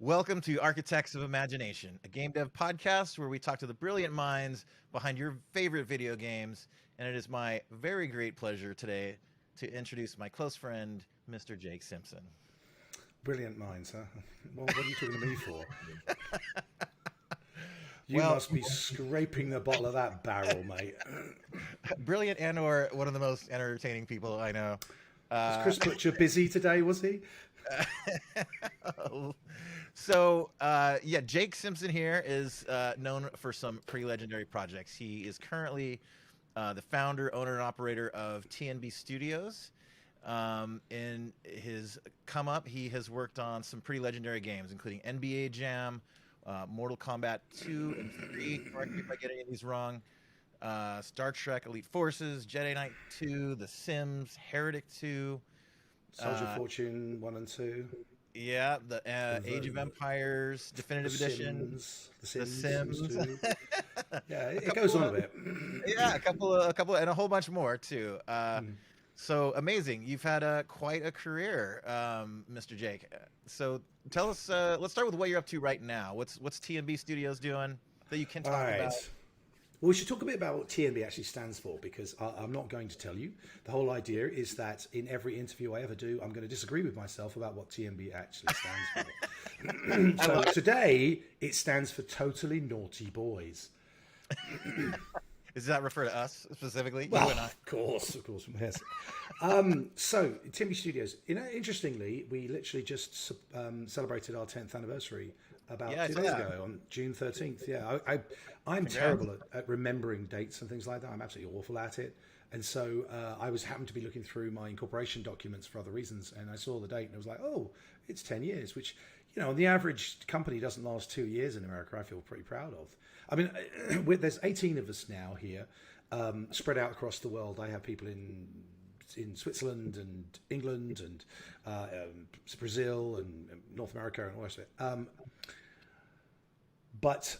Welcome to Architects of Imagination, a game dev podcast where we talk to the brilliant minds behind your favorite video games. And it is my very great pleasure today to introduce my close friend, Mr. Jake Simpson. Brilliant minds, huh? Well, what are you talking to me for? You Well- must be scraping the bottom of that barrel, mate. Brilliant and/or one of the most entertaining people I know. Was Chris Butcher busy today, was he? Jake Simpson here is known for some pretty legendary projects. He is currently the founder, owner, and operator of TNB Studios. In his come up, he has worked on some pretty legendary games, including NBA Jam, Mortal Kombat 2 and 3. Correct me if I get any of these wrong. Star Trek Elite Forces, Jedi Knight 2, The Sims, Heretic 2. Soldier of Fortune 1 and 2. Yeah, the Age of Empires Definitive Edition. The Sims. Sims. 2. Yeah, it goes on a bit. Yeah, a couple, and a whole bunch more too. So amazing! You've had quite a career, Mr. Jake. So tell us. Let's start with what you're up to right now. What's TNB Studios doing that you can talk about? Well, we should talk a bit about what TNB actually stands for, because I'm not going to tell you. The whole idea is that in every interview I ever do, I'm going to disagree with myself about what TNB actually stands for. So today, it stands for Totally Naughty Boys. Does that refer to us specifically? Well, you and I? of course, yes. So, TNB Studios. Interestingly, we literally just celebrated our 10th anniversary about 2 days ago on June 13th. Yeah, I'm terrible at remembering dates and things like that. I'm absolutely awful at it. And so I happened to be looking through my incorporation documents for other reasons, and I saw the date, and I was like, oh, it's 10 years, which, the average company doesn't last 2 years in America. I feel pretty proud of. I mean, there's 18 of us now here, spread out across the world. I have people in Switzerland and England and Brazil and North America and all the rest of it. But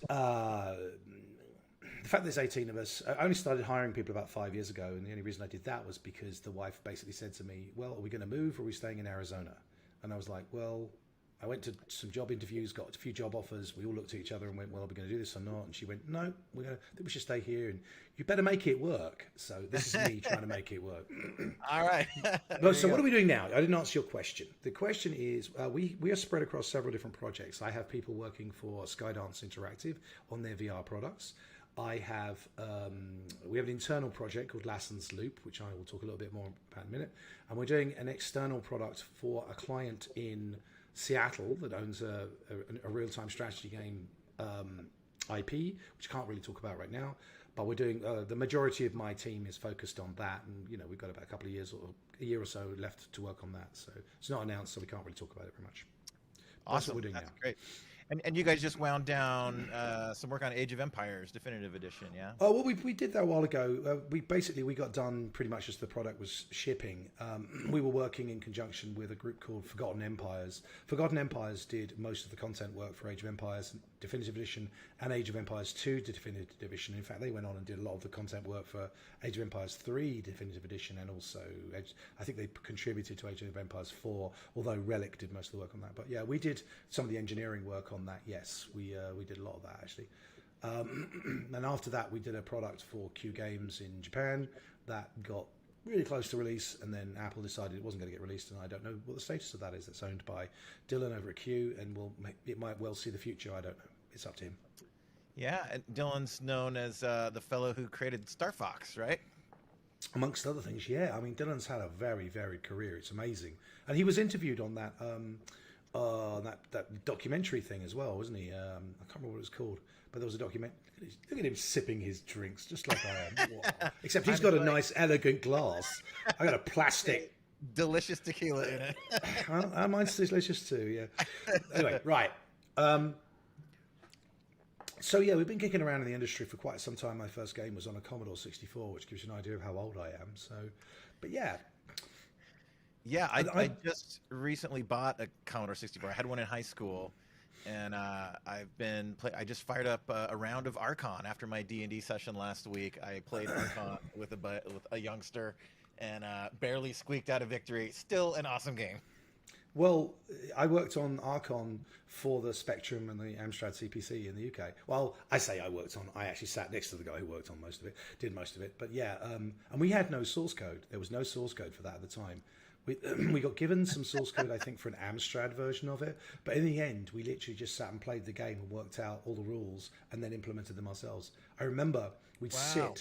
the fact that there's 18 of us, I only started hiring people about 5 years ago, and the only reason I did that was because the wife basically said to me, well, are we going to move or are we staying in Arizona? And I was like, well, I went to some job interviews, got a few job offers. We all looked at each other and went, well, are we going to do this or not? And she went, no, I think we should stay here, and you better make it work. So this is me trying to make it work. All right. So what are we doing now? I didn't answer your question. The question is, we are spread across several different projects. I have people working for Skydance Interactive on their VR products. We have an internal project called Lassen's Loop, which I will talk a little bit more about in a minute. And we're doing an external product for a client in Seattle that owns a real-time strategy game IP, which I can't really talk about right now. But we're doing the majority of my team is focused on that, and we've got about a year or so left to work on that. So it's not announced, so we can't really talk about it very much. Awesome. That's what we're doing now. Great. And you guys just wound down some work on Age of Empires Definitive Edition, yeah? Oh, well, we did that a while ago. We got done pretty much as the product was shipping. We were working in conjunction with a group called Forgotten Empires. Forgotten Empires did most of the content work for Age of Empires Definitive Edition and Age of Empires 2 Definitive Edition. In fact, they went on and did a lot of the content work for Age of Empires 3 Definitive Edition, and also I think they contributed to Age of Empires 4, although Relic did most of the work on that. But yeah, we did some of the engineering work on that. Yes, we did a lot of that actually. And after that, we did a product for Q Games in Japan that got really close to release, and then Apple decided it wasn't going to get released, and I don't know what the status of that is. It's owned by Dylan over at Q, and it might well see the future. I don't know. It's up to him. Yeah, and Dylan's known as the fellow who created Star Fox, right? Amongst other things, yeah. I mean, Dylan's had a very varied career. It's amazing, and he was interviewed on that that documentary thing as well, wasn't he? I can't remember what it was called, but there was a document. Look at him sipping his drinks, just like I am. Wow. Except he's got a nice, elegant glass. I got a plastic. Delicious tequila in it. Mine's delicious too, yeah. Anyway, right. So yeah, we've been kicking around in the industry for quite some time. My first game was on a Commodore 64, which gives you an idea of how old I am. So, but yeah. Yeah, I just recently bought a Commodore 64. I had one in high school, and I just fired up a round of Archon after my D&D session last week. I played Archon with a youngster, and barely squeaked out a victory. Still an awesome game. Well, I worked on Archon for the Spectrum and the Amstrad CPC in the UK. Well, I say I worked on. I actually sat next to the guy who worked on most of it, did most of it. But yeah, and we had no source code. There was no source code for that at the time. We we got given some source code, I think, for an Amstrad version of it. But in the end, we literally just sat and played the game and worked out all the rules and then implemented them ourselves. I remember we'd Wow.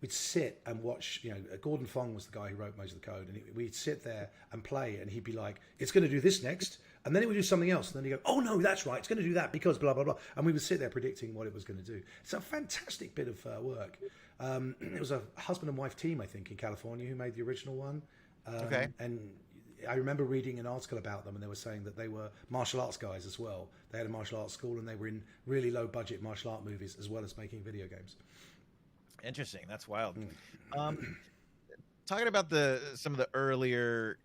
sit and watch. Gordon Fong was the guy who wrote most of the code, and we'd sit there and play, and he'd be like, "It's going to do this next," and then it would do something else, and then he'd go, "Oh no, that's right, it's going to do that because blah blah blah," and we would sit there predicting what it was going to do. It's a fantastic bit of work. It was a husband and wife team, I think, in California who made the original one. Okay. And I remember reading an article about them, and they were saying that they were martial arts guys as well. They had a martial arts school, and they were in really low budget martial art movies as well as making video games. Interesting. That's wild. Talking about some of the earlier,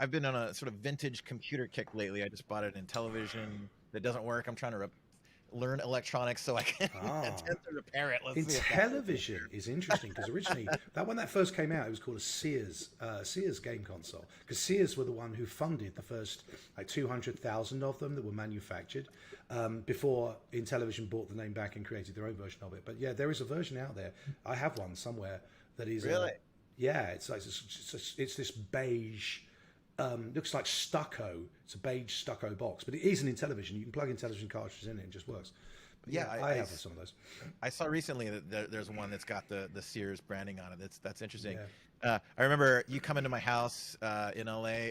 I've been on a sort of vintage computer kick lately. I just bought an Intellivision that doesn't work. I'm trying to learn electronics so I can attempt to repair it. Let's see. Intellivision is interesting because originally, when that first came out, it was called a Sears game console, because Sears were the one who funded the first like 200,000 of them that were manufactured before Intellivision bought the name back and created their own version of it. But yeah, there is a version out there. I have one somewhere that is Really? yeah, it's like it's this beige. Looks like stucco. It's a beige stucco box, but it is an Intellivision. You can plug Intellivision cartridges in it, and it just works. But Yeah, I have some of those. I saw recently that there's one that's got the Sears branding on it. That's interesting. Yeah. I remember you come into my house in LA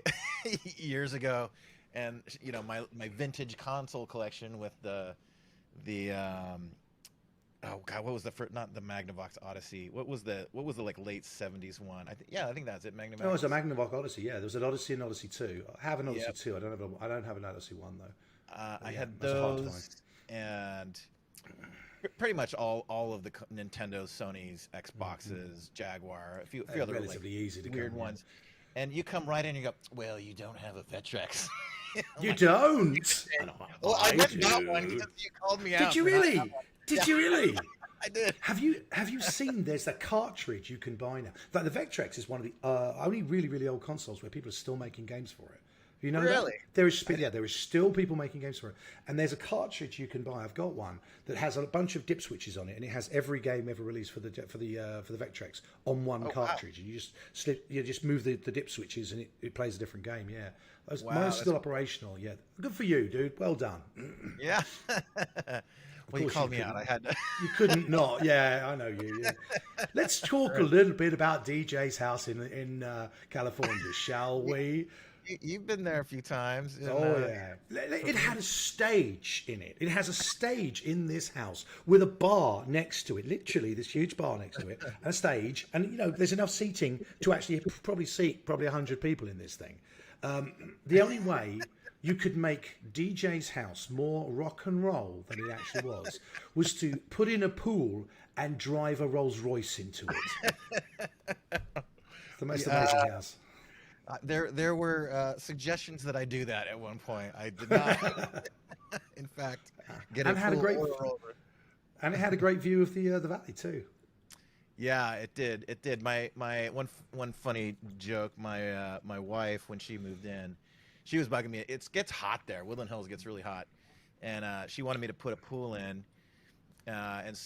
years ago, and my vintage console collection with the oh god, what was the first? Not the Magnavox Odyssey. What was the like late '70s one? I think that's it. Magnavox. Oh, it was a Magnavox Odyssey. Yeah, there was an Odyssey and Odyssey 2. I have an Odyssey Yep. 2. I don't have an Odyssey 1 though. I yeah, had those are hard to those, and pretty much all of the Nintendo's, Sony's, Xboxes, Jaguar, a few other relatively easy to weird come, ones. And you come right in and you go, well, you don't have a Vectrex. You don't? Well, I went and got do. one because you called me out. Did you for not really? having one. Did you really? I did. Have you seen? There's a cartridge you can buy now. Like the Vectrex is one of the only really old consoles where people are still making games for it. You know Really? that? There is still people making games for it, and there's a cartridge you can buy. I've got one that has a bunch of dip switches on it, and it has every game ever released for the Vectrex on one cartridge. And you just move the dip switches, and it plays a different game. Yeah, mine's still operational. Yeah, good for you, dude. Well done. Yeah. Well, you called me out. I had to. You couldn't not. Yeah, I know you. Yeah. Let's talk a little bit about DJ's house in California, shall we? You've been there a few times. And, Yeah. It had a stage in it. It has a stage in this house with a bar next to it, literally this huge bar next to it, and a stage. And, there's enough seating to actually seat 100 people in this thing. The only way you could make DJ's house more rock and roll than it actually was to put in a pool and drive a Rolls Royce into it. It's the most amazing house. There were suggestions that I do that at one point. I did not, in fact, get And a had a full great- oil over. And it had a great view of the valley too. Yeah, it did. It did. My one funny joke. My wife, when she moved in, she was bugging me. It gets hot there. Woodland Hills gets really hot, and she wanted me to put a pool in.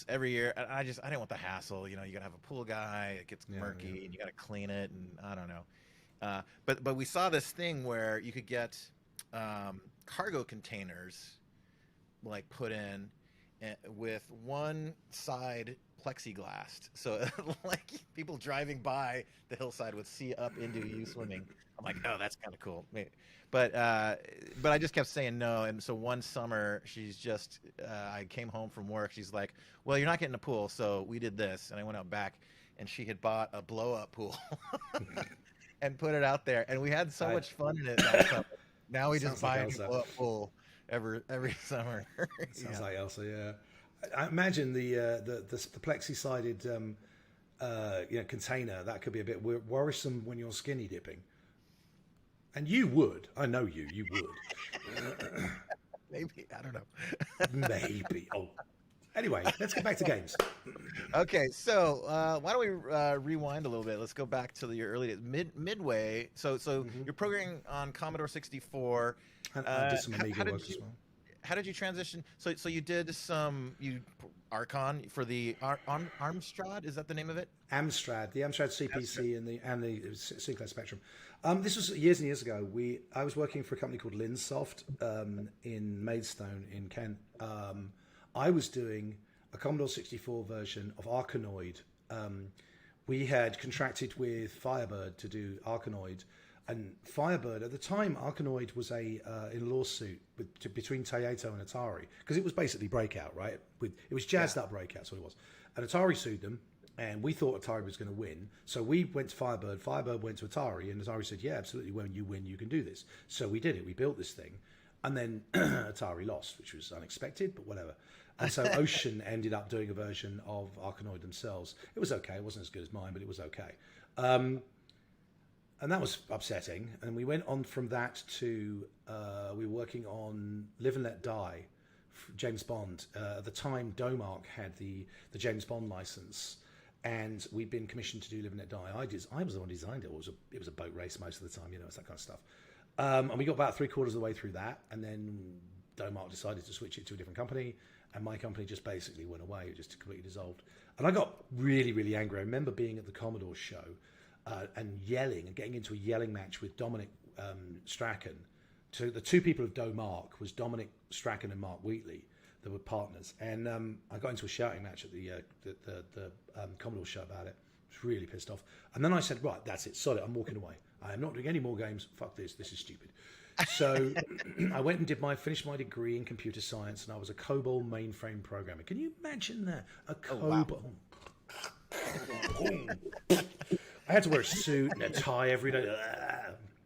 Every year, and I didn't want the hassle. You gotta have a pool guy. It gets murky, and you gotta clean it, and I don't know. But we saw this thing where you could get cargo containers like put in with one side plexiglass, so like people driving by the hillside would see up into you swimming. I'm like, oh, that's kind of cool. But I just kept saying no. And so one summer, I came home from work. She's like, well, you're not getting a pool, so we did this. And I went out back, and she had bought a blow-up pool. And put it out there, and we had so much fun in it that summer. Now we just buy a blow-up pool every summer. Sounds like Elsa, yeah. I imagine the plexi-sided container, that could be a bit worrisome when you're skinny dipping. And you would. I know you would. Maybe, I don't know. Maybe. Oh, Anyway, let's get back to games. Okay, so why don't we rewind a little bit? Let's go back to your early days, midway. So you're programming on Commodore 64. And I did some How Amiga did work you as well. how did you transition? So you did some Archon for the Armstrad. Is that the name of it? Amstrad, the Amstrad CPC, and the Sinclair Spectrum. This was years and years ago. I was working for a company called Linsoft in Maidstone in Kent. I was doing a Commodore 64 version of Arkanoid. We had contracted with Firebird to do Arkanoid, and Firebird at the time, Arkanoid was in a lawsuit between Taito and Atari because it was basically Breakout, right? It was jazzed up Breakout, that's what it was. And Atari sued them, and we thought Atari was going to win. So we went to Firebird. Firebird went to Atari, and Atari said, "Yeah, absolutely. When you win, you can do this." So we did it. We built this thing, and then Atari lost, which was unexpected, but whatever. And so Ocean ended up doing a version of Arkanoid themselves. It was okay. It wasn't as good as mine, but it was okay. And that was upsetting. And we went on from that to we were working on Live and Let Die, James Bond. At the time, Domark had the James Bond license, and we'd been commissioned to do Live and Let Die. I was the one who designed it. It was a boat race most of the time, it's that kind of stuff. And we got about 3/4 of the way through that, and then Domark decided to switch it to a different company, and my company just basically went away. It just completely dissolved. And I got really, really angry. I remember being at the Commodore show and yelling and getting into a yelling match with Dominic Strachan. So the two people of Domark was Dominic Strachan and Mark Wheatley. They were partners, and I got into a shouting match at the Commodore show about it. I was really pissed off. And then I said, right, that's it, sod it, I'm walking away. I am not doing any more games. Fuck this is stupid. So I went and finished my degree in computer science, and I was a COBOL mainframe programmer. Can you imagine that? A COBOL. Oh, wow. I had to wear a suit and a tie every day.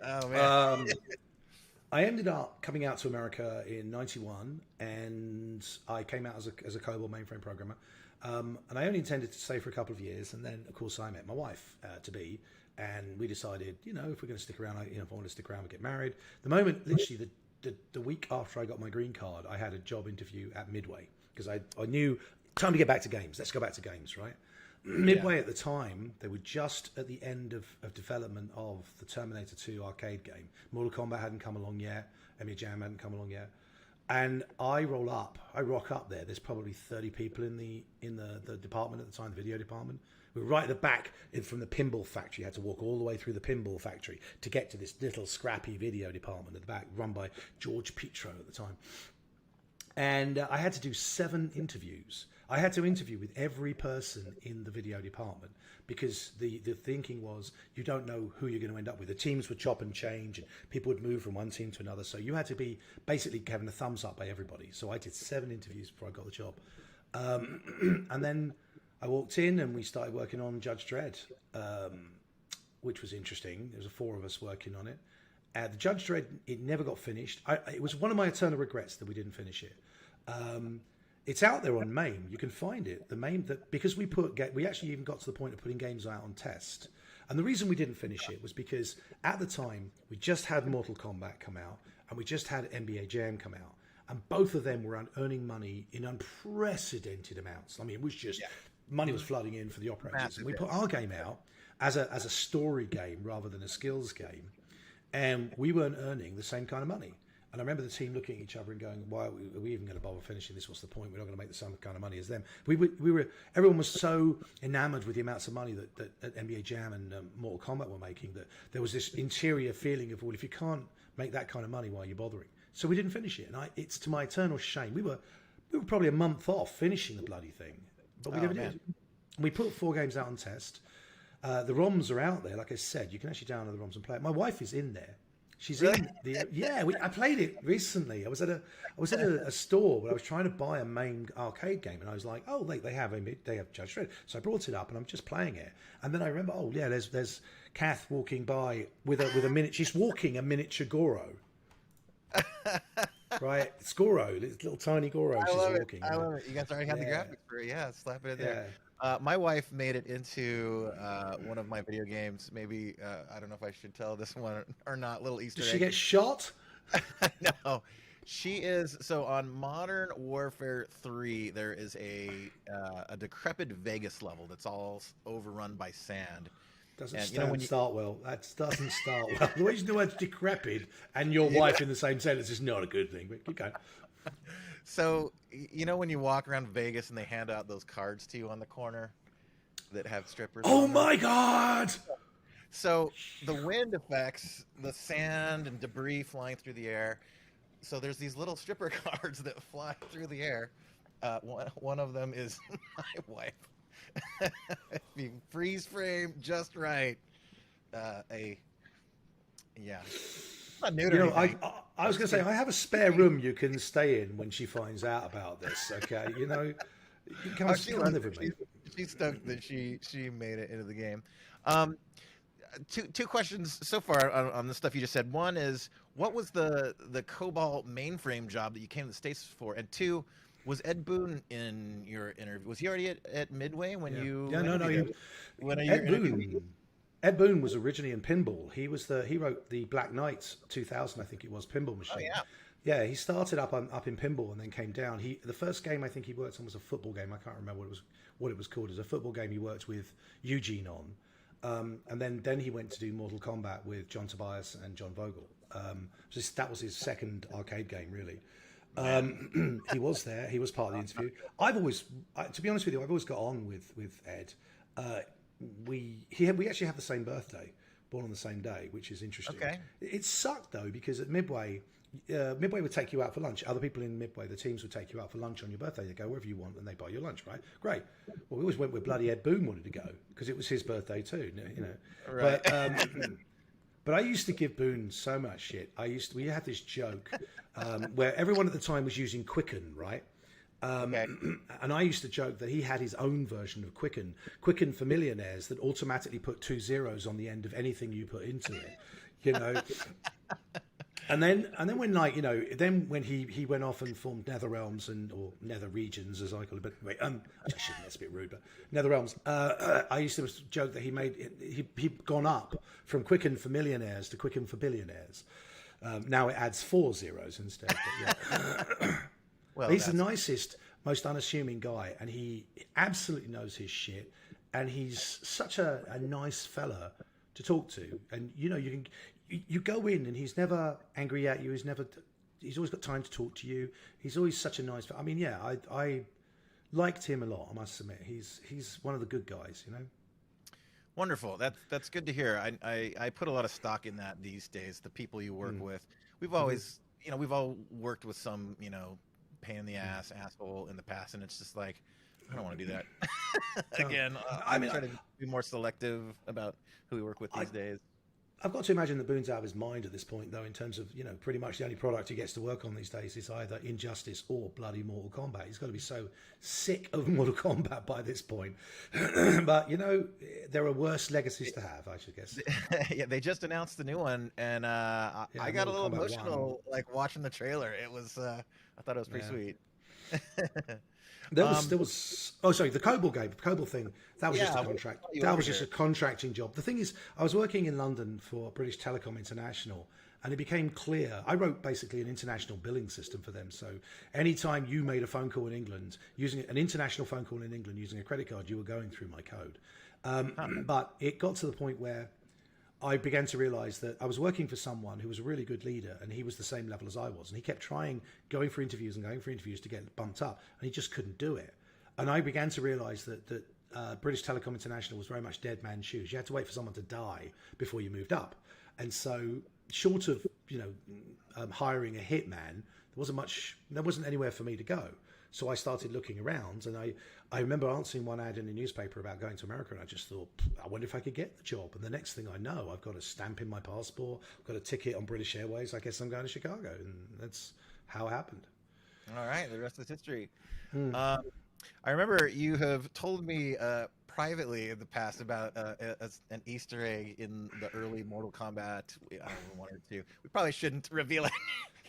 Oh man. I ended up coming out to America in '91, and I came out as a COBOL mainframe programmer. And I only intended to stay for a couple of years, and then of course I met my wife to be, and we decided, if we're going to stick around, if I want to stick around, we get married. The moment, literally the week after I got my green card, I had a job interview at Midway because I knew time to get back to games. Let's go back to games, right? Midway at the time, they were just at the end of development of the Terminator 2 arcade game. Mortal Kombat hadn't come along yet. Emi Jam hadn't come along yet. And I rock up there. There's probably 30 people in the department at the time, the video department. We were right at the back from the pinball factory. You had to walk all the way through the pinball factory to get to this little scrappy video department at the back, run by George Petro at the time. And I had to do 7 interviews. I had to interview with every person in the video department because the thinking was you don't know who you're going to end up with. The teams would chop and change and people would move from one team to another. So you had to be basically having a thumbs up by everybody. So I did 7 interviews before I got the job. And then I walked in and we started working on Judge Dredd, which was interesting. There was 4 of us working on it. The Judge Dredd, it never got finished. It was one of my eternal regrets that we didn't finish it. It's out there on MAME. You can find it. Because we actually even got to the point of putting games out on test. And the reason we didn't finish it was because at the time we just had Mortal Kombat come out and we just had NBA Jam come out, and both of them were earning money in unprecedented amounts. I mean, it was just money was flooding in for the operators. And we put our game out as a story game rather than a skills game, and we weren't earning the same kind of money. And I remember the team looking at each other and going, "Why are we even going to bother finishing this? What's the point? We're not going to make the same kind of money as them." Everyone was so enamored with the amounts of money that NBA Jam and Mortal Kombat were making that there was this interior feeling of, well, if you can't make that kind of money, why are you bothering? So we didn't finish it, and it's to my eternal shame. We were probably a month off finishing the bloody thing, but we never did. We put 4 games out on test. The ROMs are out there, like I said. You can actually download the ROMs and play it. My wife is in there. She's in the I played it recently. I was at a store where I was trying to buy a main arcade game, and I was like, oh, they have Judge Dredd. So I brought it up, and I'm just playing it. And then I remember, oh yeah, there's Kath walking by with a minute. She's walking a miniature Goro. Right, it's Goro, little tiny Goro. She's walking. I love it. You guys already have the graphics for it. Yeah, slap it in there. My wife made it into one of my video games. Maybe I don't know if I should tell this one or not. Little Easter egg. Did she get shot? No, She is so on Modern Warfare 3. There is a decrepit Vegas level that's all overrun by sand, Doesn't and you know when you start well. That doesn't start well. The way you use the word decrepit and your wife in the same sentence is not a good thing. But keep going. so you know when you walk around Vegas and they hand out those cards to you on the corner that have strippers. Oh on them? my god! So the wind affects the sand and debris flying through the air. So there's these little stripper cards that fly through the air. One of them is my wife. You freeze frame just right. Yeah. Not nude or anything. I was going to say I have a spare room you can stay in when she finds out about this. Okay, you know, you can come live with me. She's stoked that she made it into the game. Two questions so far on the stuff you just said. One is, what was the COBOL mainframe job that you came to the States for? And two, was Ed Boon in your interview? Was he already at Midway when you? Yeah, no. Ed Boon was originally in pinball. He wrote the Black Knight 2000, I think it was, pinball machine. Oh yeah. Yeah, he started up in pinball and then came down. The first game I think he worked on was a football game. I can't remember what it was called. It was a football game he worked with Eugene on. And then he went to do Mortal Kombat with John Tobias and John Vogel. That was his second arcade game, really. He was there. He was part of the interview. To be honest with you, I've always got on with Ed. We actually have the same birthday, born on the same day, which is interesting. Okay. It sucked though, because at Midway, Midway would take you out for lunch. Other people in Midway, the teams would take you out for lunch on your birthday. They go wherever you want and they buy your lunch, right? Great. Well, we always went where bloody Ed Boon wanted to go because it was his birthday too, you know. Right. But I used to give Boone so much shit. We had this joke where everyone at the time was using Quicken, right? Okay. And I used to joke that he had his own version of Quicken for millionaires that automatically put 2 zeros on the end of anything you put into it, you know. And then when, like, you know, then when he went off and formed Nether Realms or Nether Regions, as I call it, but wait, I shouldn't, that's a bit rude, but Nether Realms, I used to joke that he'd gone up from Quicken for millionaires to Quicken for billionaires. Now it adds 4 zeros instead. But yeah. Well, he's the nicest, most unassuming guy, and he absolutely knows his shit, and he's such a nice fella to talk to. And you know, you go in and he's never angry at you. He's always got time to talk to you. He's always such a nice. I mean, yeah, I liked him a lot. I must admit, he's one of the good guys, you know. Wonderful. That's good to hear. I put a lot of stock in that these days. The people you work with, we've always, you know, we've all worked with some, you know, pain in the asshole in the past, and it's just like, I don't want to do that again. I'm trying to be more selective about who we work with these days. I've got to imagine that Boone's out of his mind at this point, though, in terms of, you know, pretty much the only product he gets to work on these days is either Injustice or bloody Mortal Kombat. He's got to be so sick of Mortal Kombat by this point. But, you know, there are worse legacies to have, I should guess. Yeah, they just announced the new one, and I got a little emotional, like, watching the trailer. It was, I thought it was pretty sweet. There was the COBOL game, the COBOL thing. That was just a contract. That was just a contracting job. The thing is, I was working in London for British Telecom International, and it became clear. I wrote basically an international billing system for them. So anytime you made a phone call in England, using an international phone call in England using a credit card, you were going through my code. But it got to the point where I began to realize that I was working for someone who was a really good leader, and he was the same level as I was. And he kept going for interviews to get bumped up, and he just couldn't do it. And I began to realize that British Telecom International was very much dead man's shoes. You had to wait for someone to die before you moved up. And so, short of, you know, hiring a hitman, there wasn't anywhere for me to go. So I started looking around, and I remember answering one ad in the newspaper about going to America, and I just thought, I wonder if I could get the job. And the next thing I know, I've got a stamp in my passport, I've got a ticket on British Airways. I guess I'm going to Chicago, and that's how it happened. All right, the rest is history. I remember you have told me privately in the past about an Easter egg in the early Mortal Kombat. I don't know, 1 or 2. We probably shouldn't reveal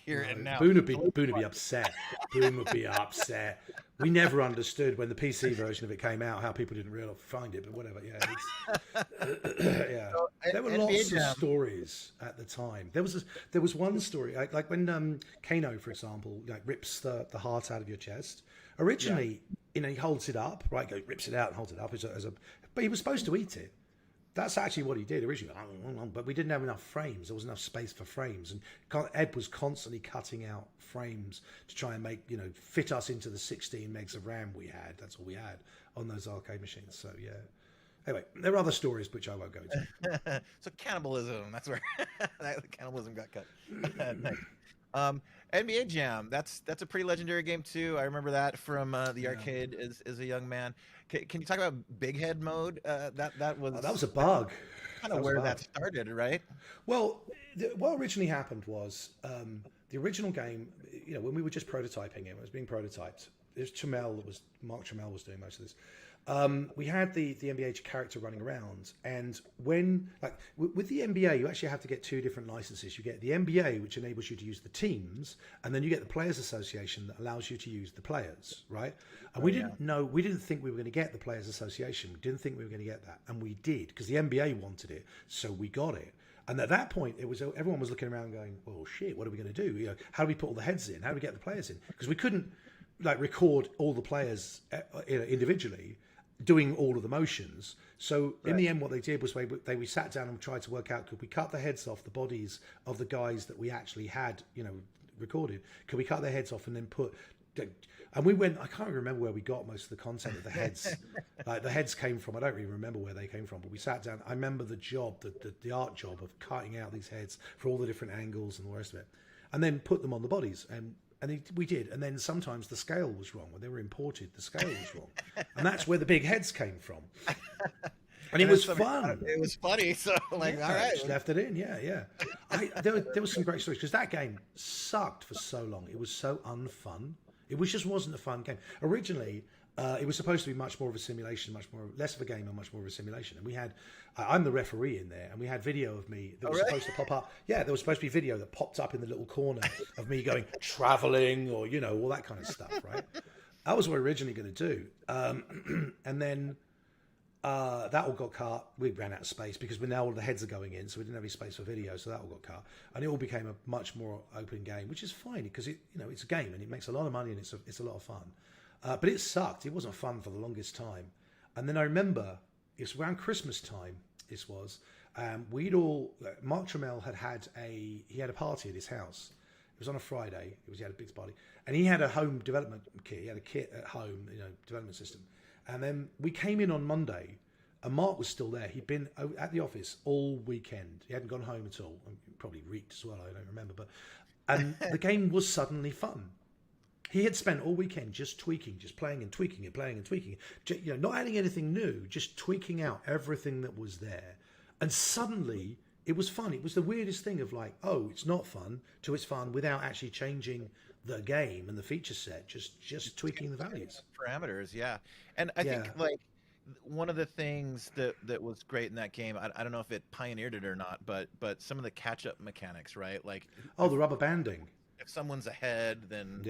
here and now. Boone would be upset. Boone would be upset. We never understood when the PC version of it came out how people didn't really find it, but whatever. Yeah, yeah. So, There were NBA lots of Jam. stories at the time. There was one story like when Kano, for example, like rips the heart out of your chest. Originally, you know, he holds it up, right? Rips it out and holds it up but he was supposed to eat it. That's actually what he did originally, but we didn't have enough frames. There wasn't enough space for frames, and Ed was constantly cutting out frames to try and make, you know, fit us into the 16 megs of RAM we had. That's all we had on those arcade machines. So yeah. Anyway, there are other stories which I won't go into. So cannibalism. That's where cannibalism got cut. Nice. NBA Jam. That's a pretty legendary game too. I remember that from the arcade as a young man. Can you talk about Big Head mode? That was a bug. Kind of where that started, right? Well, what originally happened was the original game. You know, when we were just prototyping it was being prototyped. There's Mark Trammell was doing most of this. We had the NBA character running around, and when with the NBA, you actually have to get two different licenses. You get the NBA, which enables you to use the teams, and then you get the Players Association that allows you to use the players, right? And we didn't think we were going to get the Players Association. We didn't think we were going to get that, and we did because the NBA wanted it, so we got it. And at that point, everyone was looking around, going, "Well, shit, what are we going to do? You know, how do we put all the heads in? How do we get the players in? Because we couldn't record all the players individually." Doing all of the motions. So in the end, what they did was we sat down and tried to work out, could we cut the heads off the bodies of the guys that we actually had, you know, recorded? Could we cut their heads off and then and we went, I can't remember where we got most of the content of the heads. Like the heads came from, I don't really remember where they came from, but we sat down. I remember the job, the art job of cutting out these heads for all the different angles and the rest of it. And then put them on the bodies. And we did, and then sometimes the scale was wrong. When they were imported, the scale was wrong, and that's where the big heads came from. And it was fun. It was funny, so all right, just left it in. Yeah. There was some great stories because that game sucked for so long. It was so unfun. It just wasn't a fun game. Originally, it was supposed to be much more of a simulation, less of a game and much more of a simulation. And we had, I'm the referee in there, and we had video of me that was supposed to pop up. Yeah, there was supposed to be video that popped up in the little corner of me going traveling or, you know, all that kind of stuff, right? That was what we were originally going to do. And then that all got cut. We ran out of space because now all the heads are going in, so we didn't have any space for video, so that all got cut. And it all became a much more open game, which is fine because it's a game and it makes a lot of money and it's a lot of fun. But it sucked. It wasn't fun for the longest time. And then I remember it's around Christmas time. This was Mark Trammell had a party at his house. It was on a Friday. He had a big party, and he had a home development kit. He had a kit at home, you know, development system. And then we came in on Monday, and Mark was still there. He'd been at the office all weekend. He hadn't gone home at all. Probably reeked as well. I don't remember, and the game was suddenly fun. He had spent all weekend just tweaking, just playing and tweaking and playing and tweaking. You know, not adding anything new, just tweaking out everything that was there. And suddenly, it was fun. It was the weirdest thing of like, oh, it's not fun, to it's fun without actually changing the game and the feature set, just tweaking the values. Parameters, yeah. And I think like one of the things that was great in that game, I don't know if it pioneered it or not, but some of the catch-up mechanics, right? Like the rubber banding. If someone's ahead, then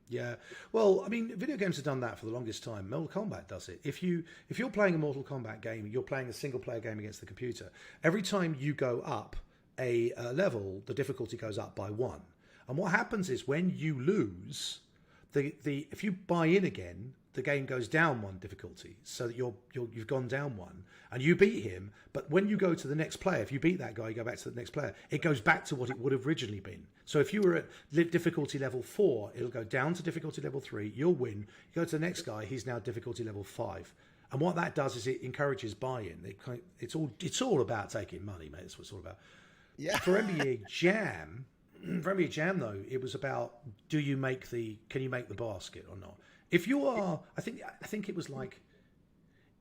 Yeah, well, I mean, video games have done that for the longest time. Mortal Kombat does it. If you're playing a Mortal Kombat game, you're playing a single-player game against the computer. Every time you go up a level, the difficulty goes up by 1. And what happens is when you lose, if you buy in again, the game goes down 1 difficulty, so that you've gone down 1, and you beat him. But when you go to the next player, if you beat that guy, you go back to the next player. It goes back to what it would have originally been. So if you were at difficulty level 4, it'll go down to difficulty level 3. You'll win. You go to the next guy. He's now difficulty level 5. And what that does is it encourages buy-in. It's all about taking money, mate. That's what it's all about. Yeah. For NBA Jam though, it was about can you make the basket or not? If you are, I think it was like,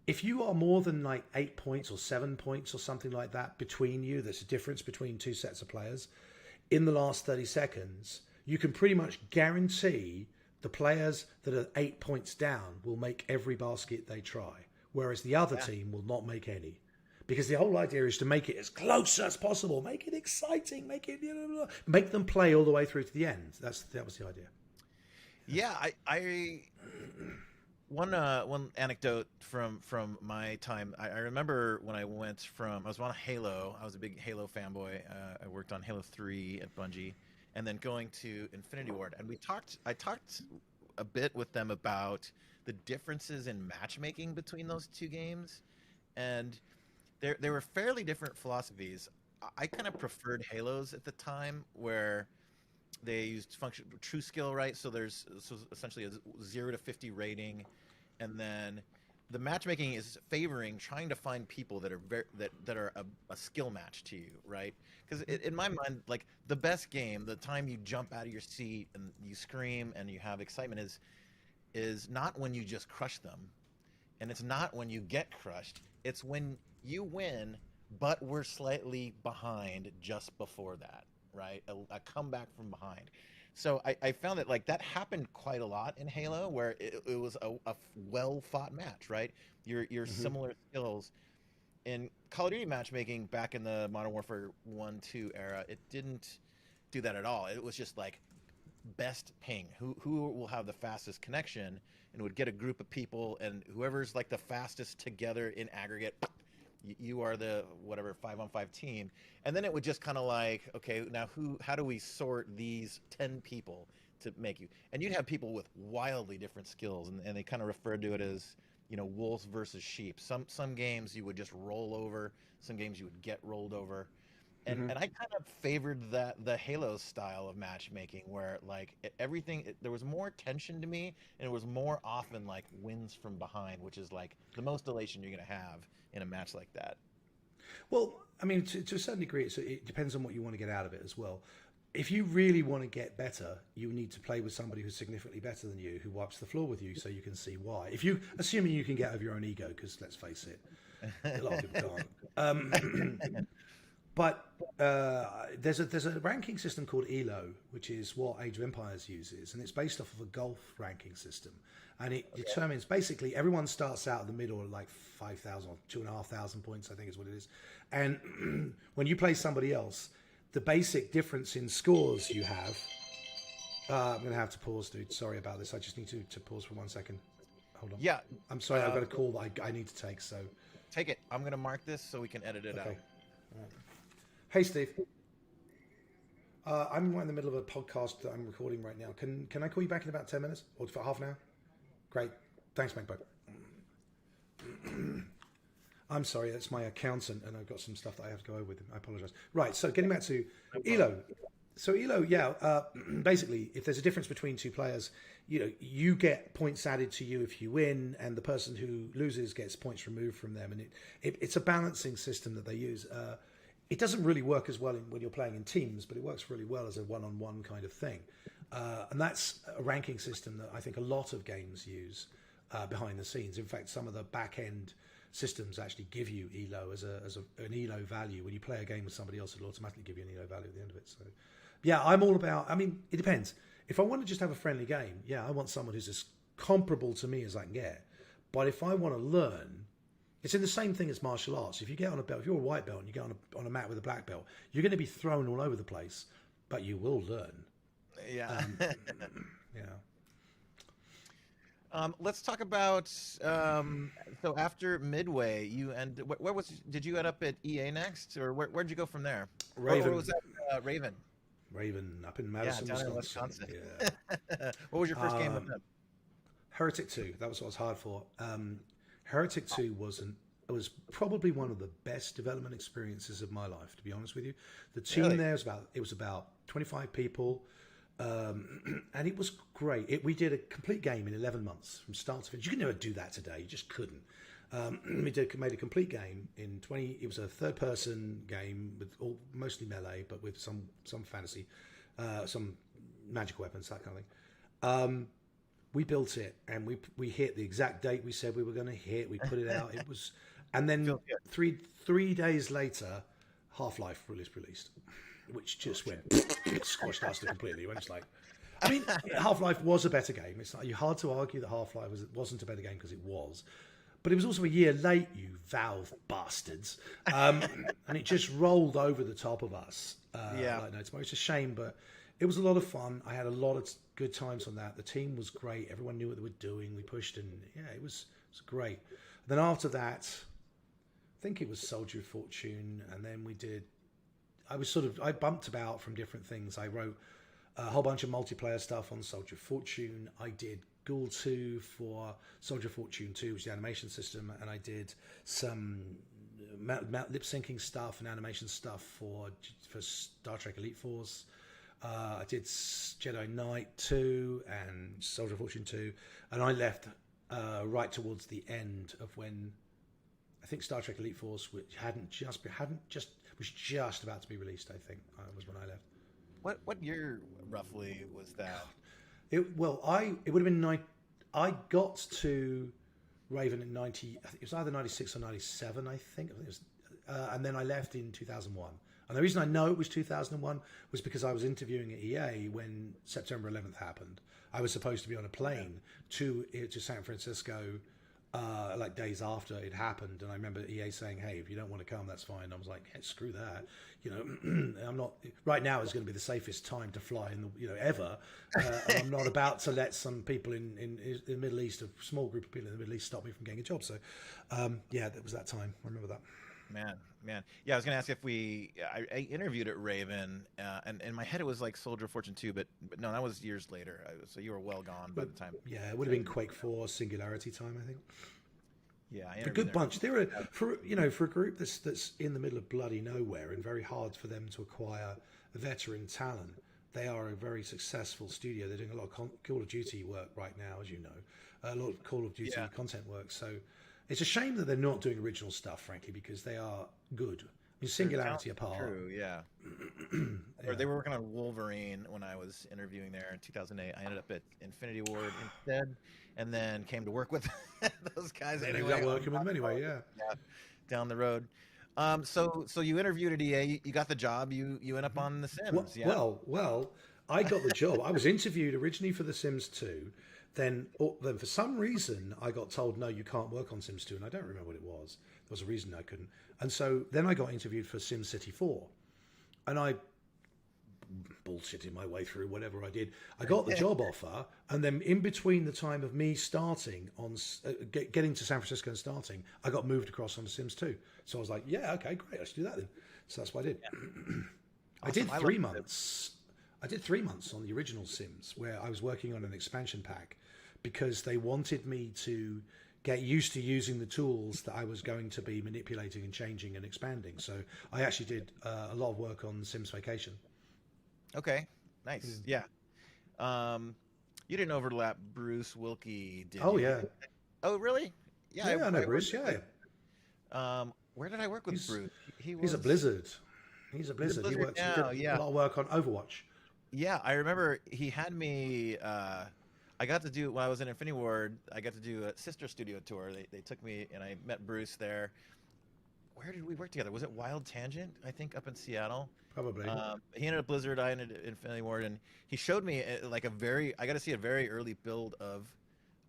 if you are more than like 8 points or 7 points or something like that between you, there's a difference between two sets of players in the last 30 seconds, you can pretty much guarantee the players that are 8 points down will make every basket they try, whereas the other team will not make any. because the whole idea is to make it as close as possible, make it exciting, make them play all the way through to the end. That was the idea. Yeah, I one anecdote from my time. I remember when I was on Halo. I was a big Halo fanboy. I worked on Halo 3 at Bungie, and then going to Infinity Ward. And I talked a bit with them about the differences in matchmaking between those two games, and there were fairly different philosophies. I kind of preferred Halos at the time, where they used true skill, right? So there's essentially a 0 to 50 rating, and then the matchmaking is favoring trying to find people that are that are a skill match to you, right? Because in my mind, like, the best game, the time you jump out of your seat and you scream and you have excitement is not when you just crush them, and it's not when you get crushed. It's when you win, but we're slightly behind just before that. Right, a comeback from behind. So I found that, like, that happened quite a lot in Halo, where it was a well fought match. Right, your similar skills. In Call of Duty matchmaking back in the Modern Warfare 1-2 era, it didn't do that at all. It was just like best ping, who will have the fastest connection, and would get a group of people, and whoever's like the fastest together in aggregate, you are the whatever 5-on-5 team. And then it would just kind of like, okay, now how do we sort these 10 people to make you? And you'd have people with wildly different skills, and they kind of referred to it as, wolves versus sheep. Some games you would just roll over, some games you would get rolled over. And I kind of favored the Halo style of matchmaking, where like there was more tension to me, and it was more often like wins from behind, which is like the most elation you're going to have in a match like that. Well, I mean, to a certain degree, it depends on what you want to get out of it as well. If you really want to get better, you need to play with somebody who's significantly better than you, who wipes the floor with you, so you can see why. Assuming you can get over your own ego, because let's face it, a lot of people can't. But there's a ranking system called ELO, which is what Age of Empires uses, and it's based off of a golf ranking system. And it determines, basically, everyone starts out in the middle at like 5,000 or 2,500 points, I think is what it is. And when you play somebody else, the basic difference in scores you have... I'm going to have to pause, dude. Sorry about this. I just need to pause for 1 second. Hold on. Yeah. I'm sorry, I've got a call that I need to take, so... Take it. I'm going to mark this so we can edit it out. Right. Hey, Steve. I'm right in the middle of a podcast that I'm recording right now. Can I call you back in about 10 minutes or for half an hour? Great. Thanks, mate. Bye. I'm sorry, that's my accountant, and I've got some stuff that I have to go over with him. I apologize. Right, so getting back to ELO. So ELO, basically, if there's a difference between two players, you get points added to you if you win, and the person who loses gets points removed from them. And it's a balancing system that they use. It doesn't really work as well when you're playing in teams, but it works really well as a one-on-one kind of thing. And that's a ranking system that I think a lot of games use behind the scenes. In fact, some of the back-end systems actually give you ELO as an ELO value. When you play a game with somebody else, it'll automatically give you an ELO value at the end of it. So, yeah, I'm all about... I mean, it depends. If I want to just have a friendly game, I want someone who's as comparable to me as I can get. But if I want to learn... It's in the same thing as martial arts. If you get on a belt, if you're a white belt and you get on a mat with a black belt, you're going to be thrown all over the place, but you will learn. Yeah. Yeah. Let's talk about so after Midway, did you end up at EA next, or where'd you go from there? Raven. Or was that Raven? Raven up in Madison, down in Wisconsin. Yeah. What was your first game with them? Heretic 2. That was what I was hired for. Heretic 2 was probably one of the best development experiences of my life, to be honest with you. The team there was about 25 people, and it was great. We did a complete game in 11 months from start to finish. You could never do that today. You just couldn't. We made a complete game in 20. It was a third-person game with mostly melee, but with some fantasy, some magical weapons, that kind of thing. We built it, and we hit the exact date we said we were going to hit. We put it out. It was, and then three days later, Half-Life released, which just went squashed us completely. When it's like, I mean, Half-Life was a better game. It's hard to argue that Half-Life wasn't a better game, because it was. but it was also a year late, you Valve bastards, and it just rolled over the top of us. Like no tomorrow. It's a shame, but it was a lot of fun. I had a lot of good times on that. The team was great. Everyone knew what they were doing. We pushed, and yeah, it was great. And then after that, I think it was Soldier of Fortune, and then we did. I bumped about from different things. I wrote a whole bunch of multiplayer stuff on Soldier of Fortune. I did Ghoul 2 for Soldier of Fortune 2, which is the animation system, and I did some lip syncing stuff and animation stuff for Star Trek Elite Force. I did Jedi Knight 2 and Soldier of Fortune 2, and I left right towards the end of when I think Star Trek Elite Force, which was just about to be released. I think was when I left. What year roughly was that? It would have been I got to Raven in 90. I think it was either 96 or 97. I think it was, and then I left in 2001. And the reason I know it was 2001 was because I was interviewing at EA when September 11th happened. I was supposed to be on a plane to San Francisco, like days after it happened. And I remember EA saying, "Hey, if you don't want to come, that's fine." I was like, "Hey, screw that." I'm not. Right now is going to be the safest time to fly in the ever. I'm not about to let some people in the Middle East, a small group of people in the Middle East, stop me from getting a job. So, yeah, that was that time. I remember that. Man. Yeah, I was going to ask if I interviewed at Raven, and in my head it was like Soldier of Fortune 2, but no, that was years later. So you were well gone by the time. Yeah, it would have been Quake 4 Singularity time, I think. Yeah, a good bunch. They were for a group that's in the middle of bloody nowhere and very hard for them to acquire veteran talent. They are a very successful studio. They're doing a lot of Call of Duty work right now, as you know, a lot of Call of Duty content work. So it's a shame that they're not doing original stuff, frankly, because they are good. I mean, Singularity apart. True, yeah. Or they were working on Wolverine when I was interviewing there in 2008. I ended up at Infinity Ward instead, and then came to work with those guys anyway. Ended up working with them anyway, yeah. Down the road. So you interviewed at EA. You got the job. You end up on The Sims. Well, I got the job. I was interviewed originally for The Sims 2. Then for some reason, I got told, no, you can't work on Sims 2, and I don't remember what it was. There was a reason I couldn't. And so then I got interviewed for SimCity 4, and I bullshitted my way through whatever I did. I got the job offer, and then in between the time of me starting on getting to San Francisco and starting, I got moved across onto Sims 2. So I was like, yeah, okay, great, let's do that then. So that's what I did. Awesome. I did 3 months. I did 3 months on the original Sims, where I was working on an expansion pack because they wanted me to get used to using the tools that I was going to be manipulating and changing and expanding. So I actually did a lot of work on Sims Vacation. Okay, nice. Yeah. You didn't overlap Bruce Wilkie, did you? Oh, yeah. Oh, really? Yeah, I know Bruce, yeah. Where did I work with Bruce? He's a Blizzard. He's a Blizzard. He works a lot of work on Overwatch. Yeah, I remember he had me. I got to do when I was in Infinity Ward. I got to do a sister studio tour. They took me and I met Bruce there. Where did we work together? Was it Wild Tangent? I think up in Seattle. Probably. He ended up Blizzard. I ended Infinity Ward, and he showed me like I got to see a very early build of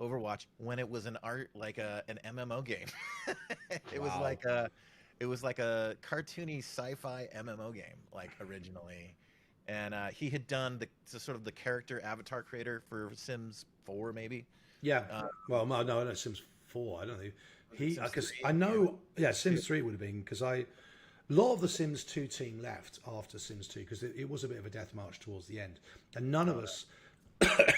Overwatch when it was an MMO game. It was like a cartoony sci-fi MMO game, like originally. And he had done the sort of the character avatar creator for Sims 4, maybe. Yeah. No, Sims 4. I don't think because I know. Yeah, Sims 3 would have been because a lot of the Sims 2 team left after Sims 2 because it was a bit of a death march towards the end, and none of us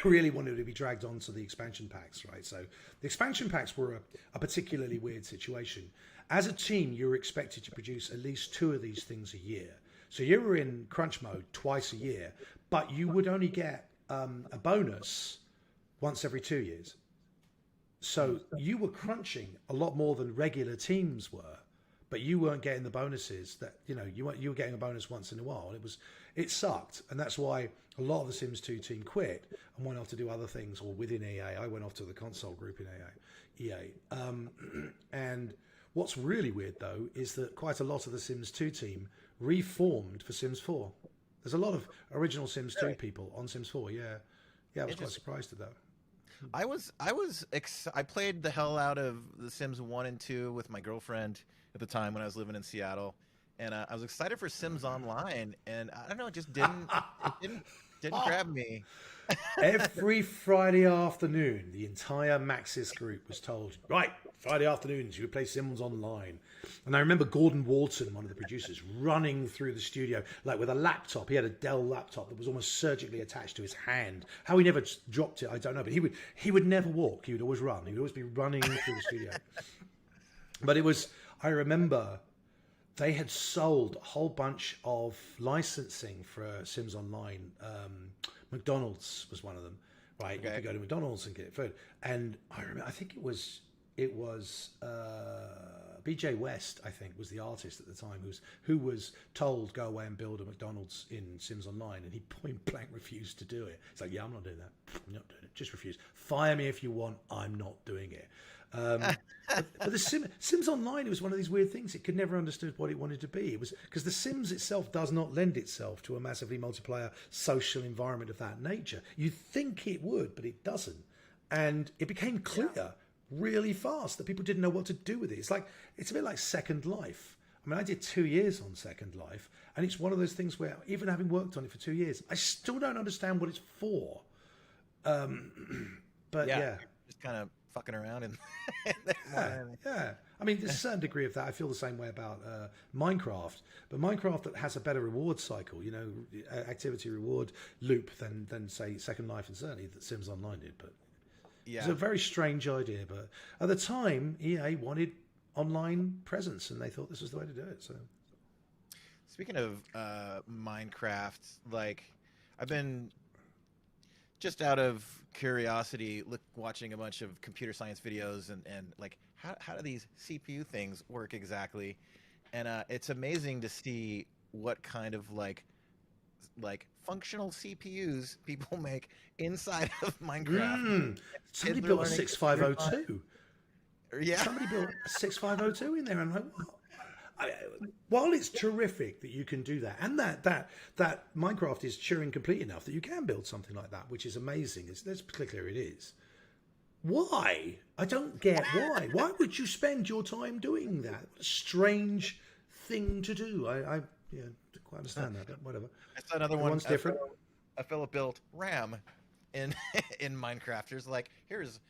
really wanted to be dragged onto the expansion packs, right? So the expansion packs were a particularly weird situation. As a team, you were expected to produce at least 2 of these things a year. So you were in crunch mode twice a year, but you would only get a bonus once every 2 years. So you were crunching a lot more than regular teams were, but you weren't getting the bonuses that you were getting a bonus once in a while. It sucked, and that's why a lot of the Sims 2 team quit and went off to do other things, or within EA. I went off to the console group in EA. And what's really weird though is that quite a lot of the Sims 2 team reformed for Sims 4. There's a lot of original Sims 2 people on Sims 4. Yeah, I was quite surprised at that. I played the hell out of The Sims 1 and 2 with my girlfriend at the time when I was living in Seattle, and I was excited for Sims Online, and I don't know, it just didn't grab me. Every Friday afternoon, the entire Maxis group was told, right, Friday afternoons, you would play Sims Online. And I remember Gordon Walton, one of the producers, running through the studio, like with a laptop. He had a Dell laptop that was almost surgically attached to his hand. How he never dropped it, I don't know. But he would never walk. He would always run. He would always be running through the studio. But I remember they had sold a whole bunch of licensing for Sims Online. McDonald's was one of them, right? Okay. You could go to McDonald's and get food. And I remember, I think it was BJ West, I think, was the artist at the time who was told go away and build a McDonald's in Sims Online, and he point blank refused to do it. It's like, yeah, I'm not doing that. I'm not doing it. Just refuse. Fire me if you want. I'm not doing it. But the Sims Online, it was one of these weird things. It could never understood what it wanted to be. It was because The Sims itself does not lend itself to a massively multiplayer social environment of that nature. You'd think it would, but it doesn't. And it became clear really fast that people didn't know what to do with it. It's a bit like Second Life. I mean, I did 2 years on Second Life, and it's one of those things where even having worked on it for 2 years, I still don't understand what it's for. But yeah. Just kind of fucking around and yeah. I mean, there's a certain degree of that. I feel the same way about Minecraft, but Minecraft that has a better reward cycle, activity reward loop than say Second Life, and certainly that Sims Online did. But it's a very strange idea. But at the time, EA wanted online presence, and they thought this was the way to do it. So, speaking of Minecraft, like I've been just out of curiosity watching a bunch of computer science videos and like how do these CPU things work exactly, and it's amazing to see what kind of like functional CPUs people make inside of Minecraft. Somebody built a 6502. Yeah, somebody built a 6502 in there, and I'm like, what? While it's terrific that you can do that, and that Minecraft is Turing complete enough that you can build something like that, which is amazing. Let's be clear, it is. Why? I don't get why. Why would you spend your time doing that? What a strange thing to do. I don't quite understand that, but whatever. That's another Everyone's one. Different. A fellow built RAM in Minecraft. There's like, here's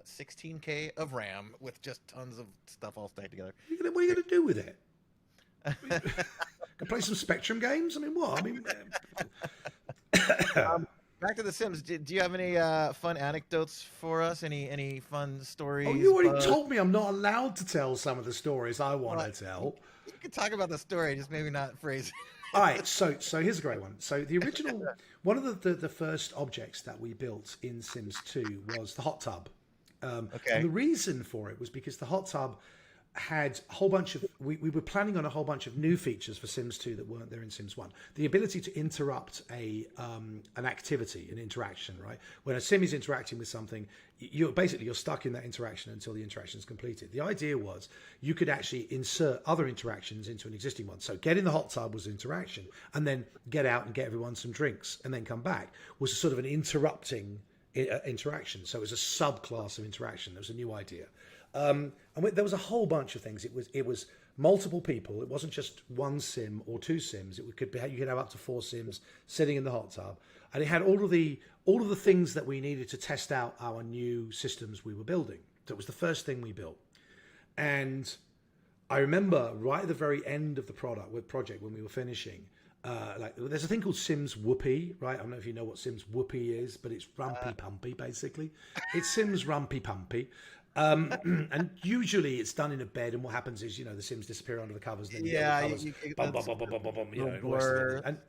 16K of RAM with just tons of stuff all stacked together. What are you going to do with it? Can play some Spectrum games? I mean, what? I mean, back to The Sims. Do you have any fun anecdotes for us? Any fun stories? Oh, you already told me I'm not allowed to tell some of the stories I want to tell. You can talk about the story, just maybe not phrase it. All right, so here's a great one. So the original, one of the first objects that we built in Sims 2 was the hot tub. Okay. And the reason for it was because the hot tub had a whole bunch of, we were planning on a whole bunch of new features for Sims 2 that weren't there in Sims 1. The ability to interrupt an activity, an interaction, right? When a Sim is interacting with something, you're stuck in that interaction until the interaction is completed. The idea was you could actually insert other interactions into an existing one. So get in the hot tub was interaction, and then get out and get everyone some drinks, and then come back was a sort of an interrupting interaction. So it was a subclass of interaction. There was a new idea. And there was a whole bunch of things. It was multiple people. It wasn't just one sim or two sims. You could have up to 4 sims sitting in the hot tub, and it had all of the things that we needed to test out our new systems we were building. So it was the first thing we built. And I remember right at the very end of the project when we were finishing, there's a thing called Sims Whoopee, right? I don't know if you know what Sims Whoopee is, but it's Rumpy Pumpy, basically. It's Sims Rumpy Pumpy. And usually it's done in a bed, and what happens is, the Sims disappear under the covers. And then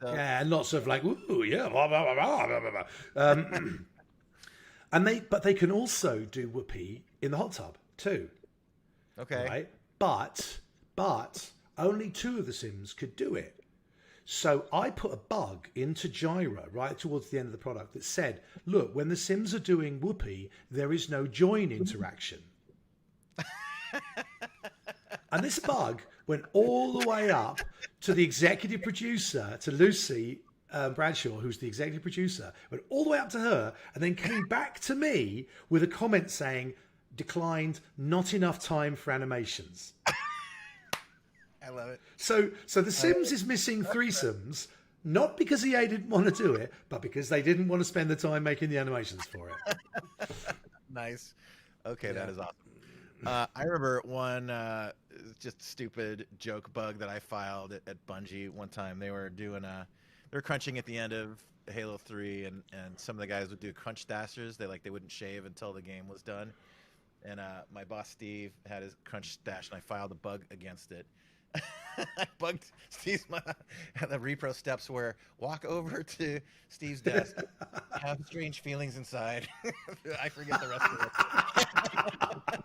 and lots of like, ooh, yeah, blah, blah, blah, blah, blah, blah. But they can also do whoopee in the hot tub too. Okay. Right? But only 2 of the Sims could do it. So I put a bug into Jira right towards the end of the product that said, look, when the Sims are doing whoopee, there is no join interaction. And this bug went all the way up to the executive producer, to Lucy, Bradshaw, who's the executive producer, went all the way up to her and then came back to me with a comment saying, declined, not enough time for animations. I love it. So The Sims is missing threesomes, not because EA didn't want to do it, but because they didn't want to spend the time making the animations for it. Nice. Okay, that is awesome. I remember one just stupid joke bug that I filed at Bungie one time. They were crunching at the end of Halo 3, and some of the guys would do crunch stashers. They wouldn't shave until the game was done. And my boss Steve had his crunch stash, and I filed a bug against it. I bugged Steve's the repro steps were walk over to Steve's desk, have strange feelings inside. I forget the rest of it.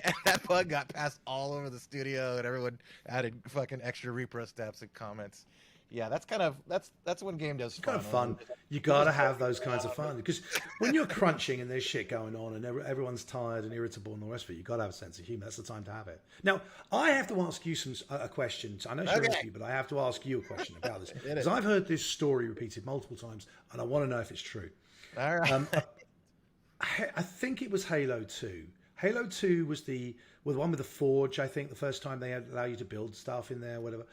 And that bug got passed all over the studio, and everyone added fucking extra repro steps and comments. Yeah, that's when game does fun. Kind of fun. You got to have those kinds of fun, because when you're crunching and there's shit going on and everyone's tired and irritable and the rest of it, you got to have a sense of humor. That's the time to have it. Now, I have to ask you a question. I know she asked you, but I have to ask you a question about this, because I've heard this story repeated multiple times, and I want to know if it's true. All right. I think it was Halo 2. Halo 2 was the one with the Forge, I think, the first time they allow you to build stuff in there, whatever.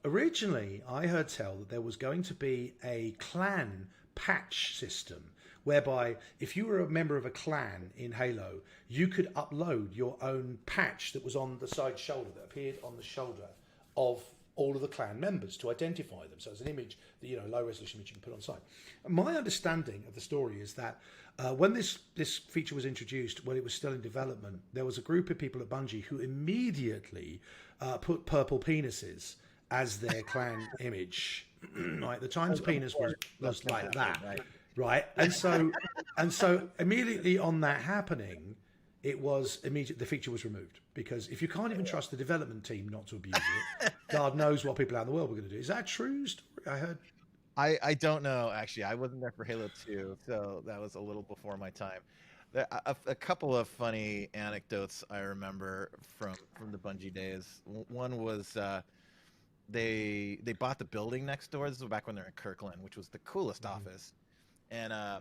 Originally, I heard tell that there was going to be a clan patch system, whereby if you were a member of a clan in Halo, you could upload your own patch that was on the side shoulder, that appeared on the shoulder of all of the clan members to identify them. So it's an image, that, low resolution image you can put on site. My understanding of the story is that when this feature was introduced, when it was still in development, there was a group of people at Bungie who immediately put purple penises as their clan image. Right, the Times penis was like that, right? And so immediately on that happening, the feature was removed, because if you can't even trust the development team not to abuse it, God knows what people out in the world were going to do. Is that a true story? I heard. I don't know, actually. I wasn't there for Halo 2, so that was a little before my time. A couple of funny anecdotes I remember from the Bungie days. One was they bought the building next door. This was back when they were in Kirkland, which was the coolest office. And I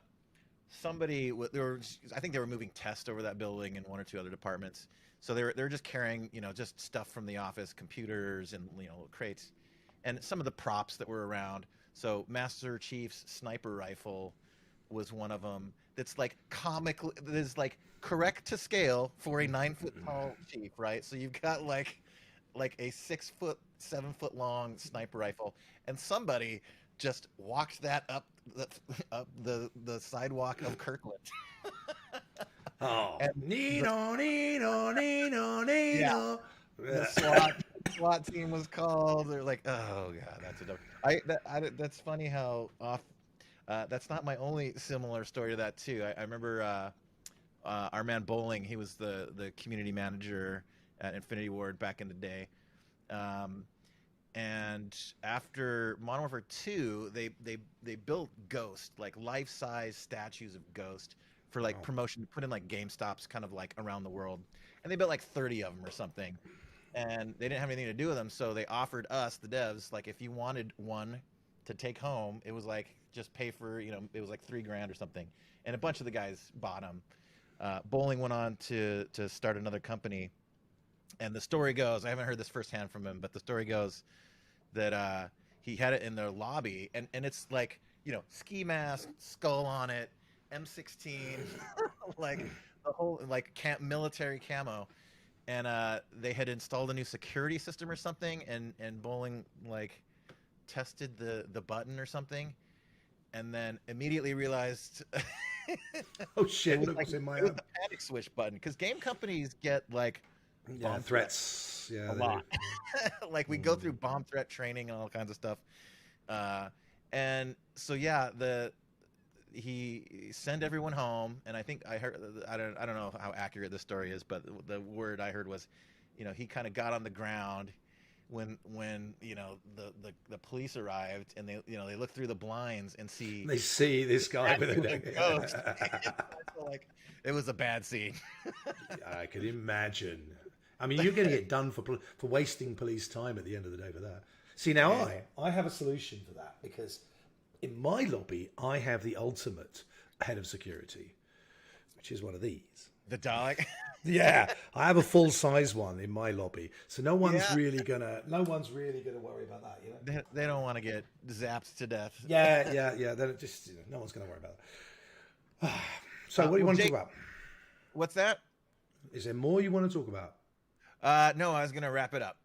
think they were moving test over that building and one or two other departments. So they were just carrying, just stuff from the office, computers and crates, and some of the props that were around. So Master Chief's sniper rifle was one of them. That's like comically, that is like correct to scale for a 9-foot tall chief, right? So you've got like a 6-foot, 7-foot long sniper rifle, and somebody just walked that up the sidewalk of Kirkland. Oh, Nino. Yeah. The SWAT team was called. They're like, oh god, that's a dope. That's funny how off. That's not my only similar story to that too. I remember our man Bowling. He was the community manager at Infinity Ward back in the day. And after Modern Warfare 2, they built Ghost, like life-size statues of Ghost for like promotion, put in like GameStops kind of like around the world. And they built like 30 of them or something. And they didn't have anything to do with them, so they offered us, the devs, like if you wanted one to take home, it was like just pay for, it was like $3,000 or something. And a bunch of the guys bought them. Bowling went on to start another company. And the story goes, I haven't heard this firsthand from him, but the story goes that he had it in their lobby, and it's like, ski mask, skull on it, M16, like the whole like military camo. And they had installed a new security system or something, and Bowling like tested the button or something, and then immediately realized oh shit, it was in my the panic switch button, because game companies get like bomb threats a lot. Like we go through bomb threat training and all kinds of stuff, and so he sent everyone home, and I think I heard, I don't know how accurate this story is, but the word I heard was, he kind of got on the ground when the police arrived, and they look through the blinds and see this guy with a ghost. So, like, it was a bad scene. I could imagine. I mean, you're going to get done for wasting police time at the end of the day for that. See, now I have a solution for that, because in my lobby, I have the ultimate head of security, which is one of these. The Dalek. Yeah, I have a full size one in my lobby, so no one's really gonna worry about that. You know, They don't want to get zapped to death. Yeah. Then just no one's gonna worry about that. So, what do you want to talk about? What's that? Is there more you want to talk about? No, I was gonna wrap it up.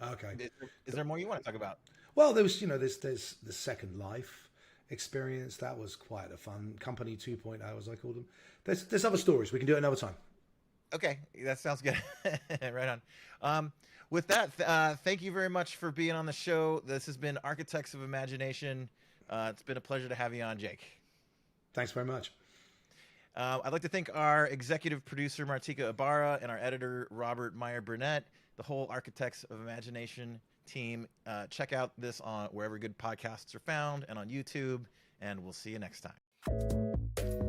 Okay. Is there more you want to talk about? Well, there was, there's the Second Life experience. That was quite a fun company 2.0, as I call them. There's other stories. We can do it another time. Okay, that sounds good. Right on. With that, thank you very much for being on the show. This has been Architects of Imagination. It's been a pleasure to have you on, Jake. Thanks very much. I'd like to thank our executive producer, Martika Ibarra, and our editor, Robert Meyer-Burnett, the whole Architects of Imagination team. Check out this on wherever good podcasts are found and on YouTube, and we'll see you next time.